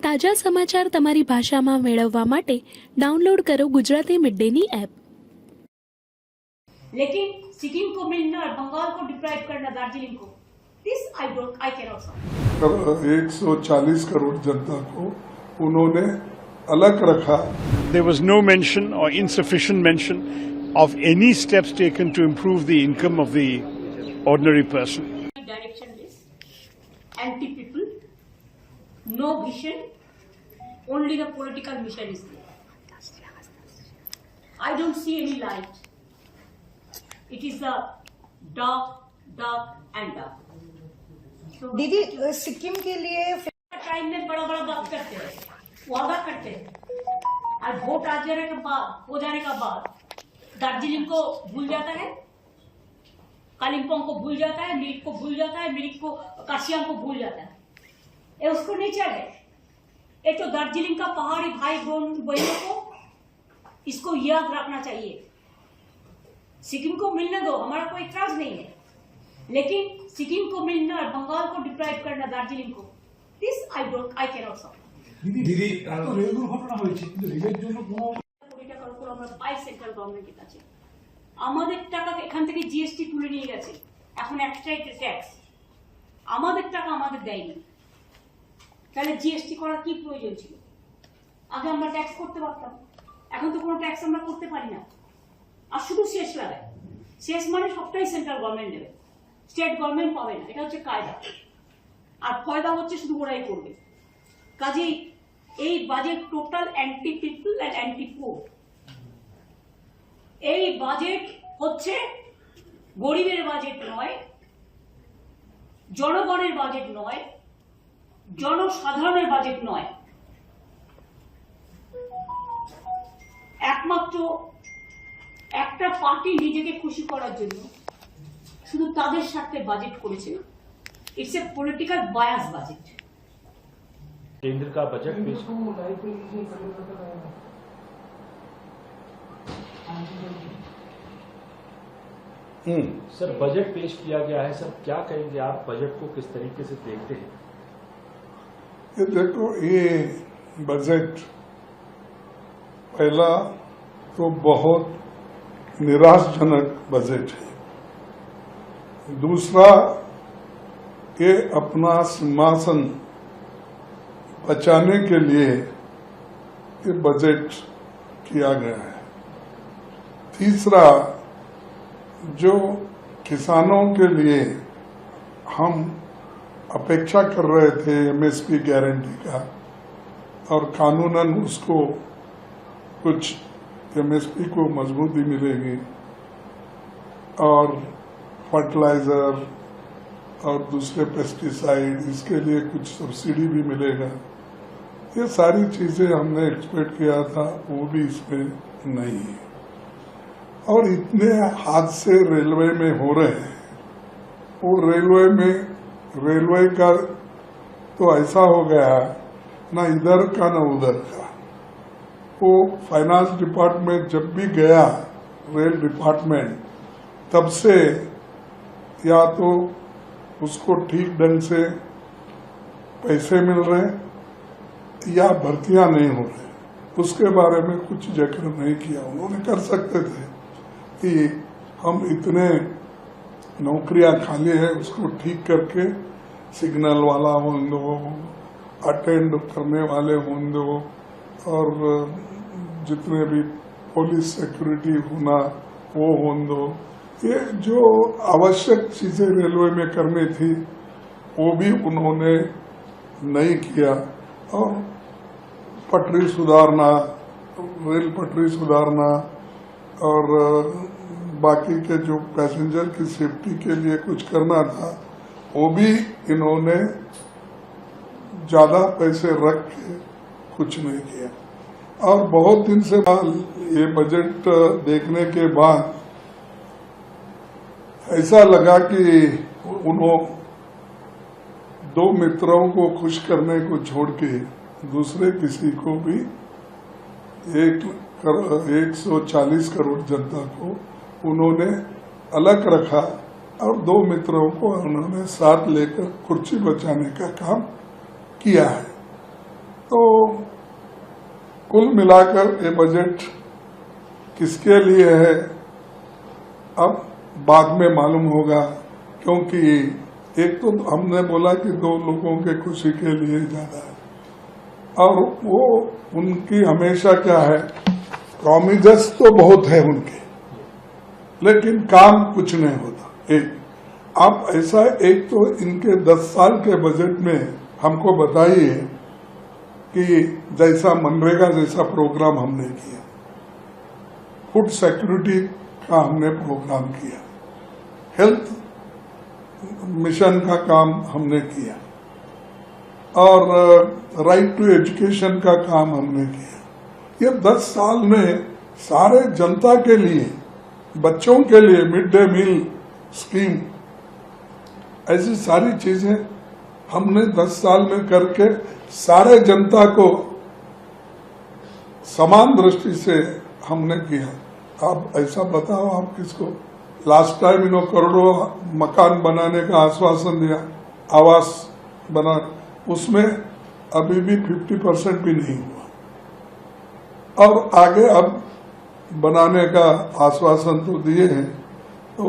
તાજા સમાચાર તમારી ભાષામાં મેળવવા માટે ડાઉનલોડ કરો ગુજરાતી મિડ ડેની એપ। लेकिन सिक्किम को मिलना और बंगाल को डिप्राइव करना दार्जिलिंग को, this I cannot support. 140 crore जनता को उन्होंने अलग रखा। There was no mention or insufficient mention of any steps taken to improve the income of the ordinary person. Direction is anti-people, no vision, only the political mission is there. I don't see any light. It is a dark and dark. So, दीदी सिक्किम के लिए time में बड़ा बात करते हैं, वादा करते हैं, और वोट आ जाने के बाद दार्जिलिंग को भूल जाता है, कालिम्पोंग को भूल जाता है, मिरिक को भूल जाता है, मिरिक को काशियांग को भूल जाता है। ये उसको नेचर है। ये तो दार्जिलिंग का पहाड़ी भाई बहनों को इसको याद रखना चाहिए। सिक्किम को मिलने दो, हमारा कोई इतराज नहीं है, लेकिन सिक्किम को मिलना और बंगाल को डिप्राइव करना दार्जिलिंग को, दिस आई कैनॉट सपोर्ट। দিদি এত রেল দুর্ঘটনা হয়েছে কিন্তু রেলের জন্য কোনো কোটি টাকার উপর আমরা পাই সেন্ট্রাল গভর্নমেন্টের কাছে। আমাদের টাকা এখান থেকে জিএসটি তুলে নিয়ে গেছে, এখন এক্সট্রা ট্যাক্স, আমাদের টাকা আমাদের দেয়নি। তাহলে জিএসটি করার কি প্রয়োজন ছিল? আগে আমরা ট্যাক্স করতে পারতাম, এখন তো কোনো ট্যাক্স আমরা করতে পারি না, আর শুধু শেষ লাগায়। শেষ মানে সবটাই সেন্ট্রাল গভর্নমেন্ট দেবে, স্টেট গভর্নমেন্ট পাবে না, এটা হচ্ছে কায়দা। আর ফয়দা হচ্ছে শুধু ওরাই করবে। কাজেই এই budget total anti people and anti poor. এই বাজেট হচ্ছে গরিবের বাজেট নয়, জনগণের বাজেট নয়, জনসাধারণের বাজেট নয়। একমাত্র একটা পার্টি নিজেকে খুশি করার জন্য শুধু তাদের স্বার্থে বাজেট করেছে। It's a political bias budget. केंद्र का बजट पेश सर बजट पेश किया गया है। सर क्या कहेंगे आप, बजट को किस तरीके से देखते हैं? ये देखो, ये बजट पहला तो बहुत निराशजनक बजट है। दूसरा, ये अपना सिंहासन बचाने के लिए ये बजट किया गया है। तीसरा, जो किसानों के लिए हम अपेक्षा कर रहे थे एमएसपी गारंटी का, और कानूनन उसको कुछ एमएसपी को मजबूती मिलेगी, और फर्टिलाइजर और दूसरे पेस्टिसाइड, इसके लिए कुछ सब्सिडी भी मिलेगा। ये सारी चीजें हमने एक्सपेक्ट किया था, वो भी इसमें नहीं है। और इतने हादसे रेलवे में हो रहे हैं, वो रेलवे का तो ऐसा हो गया ना इधर का ना उधर का। वो फाइनेंस डिपार्टमेंट जब भी गया, रेल डिपार्टमेंट, तब से या तो उसको ठीक ढंग से पैसे मिल रहे या भर्तियां नहीं हो रही, उसके बारे में कुछ जिक्र नहीं किया। उन्होंने कर सकते थे कि हम इतने नौकरियां खाली है, उसको ठीक करके सिग्नल वाला हों दो, अटेंड करने वाले हों दो, और जितने भी पुलिस सिक्योरिटी होना वो हों दो। ये जो आवश्यक चीजें रेलवे में करनी थी वो भी उन्होंने नहीं किया। और पटरी सुधारना, रेल पटरी सुधारना, और बाकी के जो पैसेंजर की सेफ्टी के लिए कुछ करना था, वो भी इन्होंने ज्यादा पैसे रख के कुछ नहीं किया। और बहुत दिन से ये बजट देखने के बाद ऐसा लगा कि उन्होंने दो मित्रों को खुश करने को छोड़ के दूसरे किसी को भी 140 करोड़ जनता को उन्होंने अलग रखा, और दो मित्रों को उन्होंने साथ लेकर कुर्सी बचाने का काम किया है। तो कुल मिलाकर ये बजट किसके लिए है अब बाद में मालूम होगा, क्योंकि एक तो हमने बोला कि 2 लोगों के खुशी के लिए ज्यादा है, और वो उनकी हमेशा क्या है, प्रॉमिसेस तो बहुत है उनके, लेकिन काम कुछ नहीं होता। एक आप ऐसा, एक तो इनके 10 साल के बजट में हमको बताइए कि जैसा मनरेगा जैसा प्रोग्राम हमने किया, फूड सिक्योरिटी का हमने प्रोग्राम किया, हेल्थ मिशन का काम हमने किया, और राइट टू एजुकेशन का काम हमने किया। ये 10 साल में सारे जनता के लिए, बच्चों के लिए मिड डे मील स्कीम, ऐसी सारी चीजें हमने 10 साल में करके सारे जनता को समान दृष्टि से हमने किया। आप ऐसा बताओ, आप किसको लास्ट टाइम इन्होंने करोड़ों मकान बनाने का आश्वासन दिया, आवास बना, उसमें अभी भी 50% भी नहीं हुआ, और आगे अब बनाने का आश्वासन तो दिए हैं, तो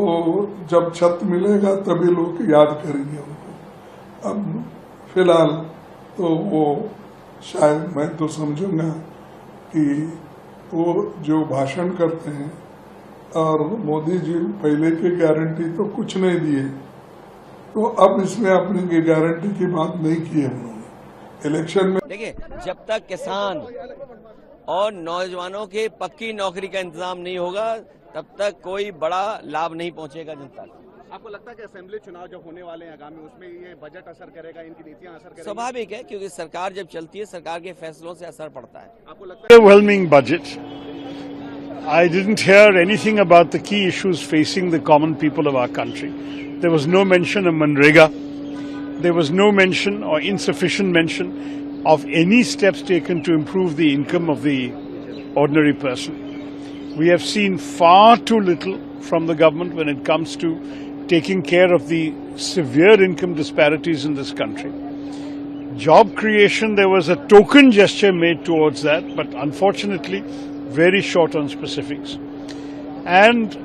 जब छत मिलेगा तभी लोग याद करेंगे उनको। अब फिलहाल तो वो शायद मैं तो समझूंगा कि वो जो भाषण करते हैं, और मोदी जी पहले की गारंटी तो कुछ नहीं दिए, तो अब इसमें अपनी गारंटी की बात नहीं की है उन्होंने इलेक्शन में। देखिए, जब तक किसान और नौजवानों के पक्की नौकरी का इंतजाम नहीं होगा, तब तक कोई बड़ा लाभ नहीं पहुंचेगा जनता को। आपको लगता है कि असेंबली चुनाव जो होने वाले हैं आगामी, उसमें ये बजट असर करेगा, इनकी नीतियां असर करेंगी? स्वाभाविक है, क्योंकि सरकार जब चलती है, सरकार के फैसलों से असर पड़ता है। आपको लगता है Overwhelming budget. I didn't hear anything about the key issues facing the common people of our country. There was no mention of Manrega. There was no mention or insufficient mention of any steps taken to improve the income of the ordinary person. We have seen far too little from the government when it comes to taking care of the severe income disparities in this country. Job creation, there was a token gesture made towards that, but unfortunately very short on specifics. And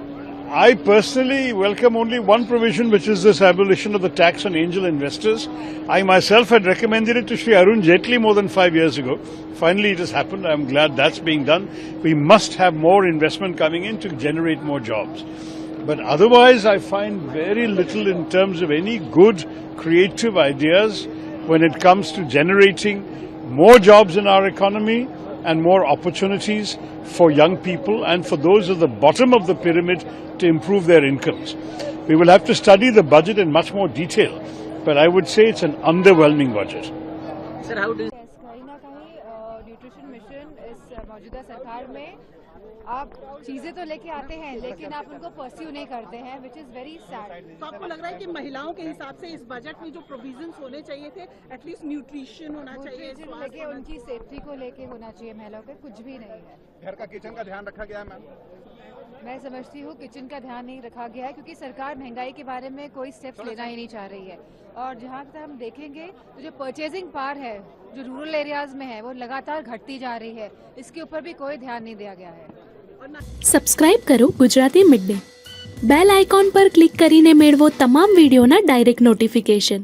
I personally welcome only one provision, which is this abolition of the tax on angel investors. I myself had recommended it to Shri Arun Jaitley more than 5 years ago. Finally it has happened. I'm glad that's being done. We must have more investment coming in to generate more jobs. But otherwise I find very little in terms of any good creative ideas when it comes to generating more jobs in our economy and more opportunities for young people and for those at the bottom of the pyramid to improve their incomes. We will have to study the budget in much more detail, but I would say it's an underwhelming budget. Sir, how do you... कहीं ना कहीं nutrition mission इस मौजूदा सरकार में आप चीजें तो लेके आते हैं, लेकिन आप उनको परस्यू नहीं करते हैं, विच इज वेरी सैड। तो आपको लग रहा है कि महिलाओं के हिसाब से इस बजट में जो प्रोविजंस होने चाहिए थे, एटलीस्ट न्यूट्रिशन होना चाहिए, लेके उनकी सेफ्टी को लेके होना चाहिए, महिलाओं के कुछ भी नहीं है। घर का किचन का ध्यान रखा गया है मैम? मैं समझती हूँ किचन का ध्यान नहीं रखा गया है, क्योंकि सरकार महंगाई के बारे में कोई स्टेप्स लेना ही नहीं चाह रही है। और जहाँ तक हम देखेंगे तो जो परचेजिंग पावर है जो रूरल एरियाज में है वो लगातार घटती जा रही है, इसके ऊपर भी कोई ध्यान नहीं दिया गया है। સબસ્ક્રાઇબ કરો Gujarati mid day. Bell icon પર ક્લિક કરીને મેળવો તમામ વિડીયોના ડાયરેક્ટ નોટિફિકેશન.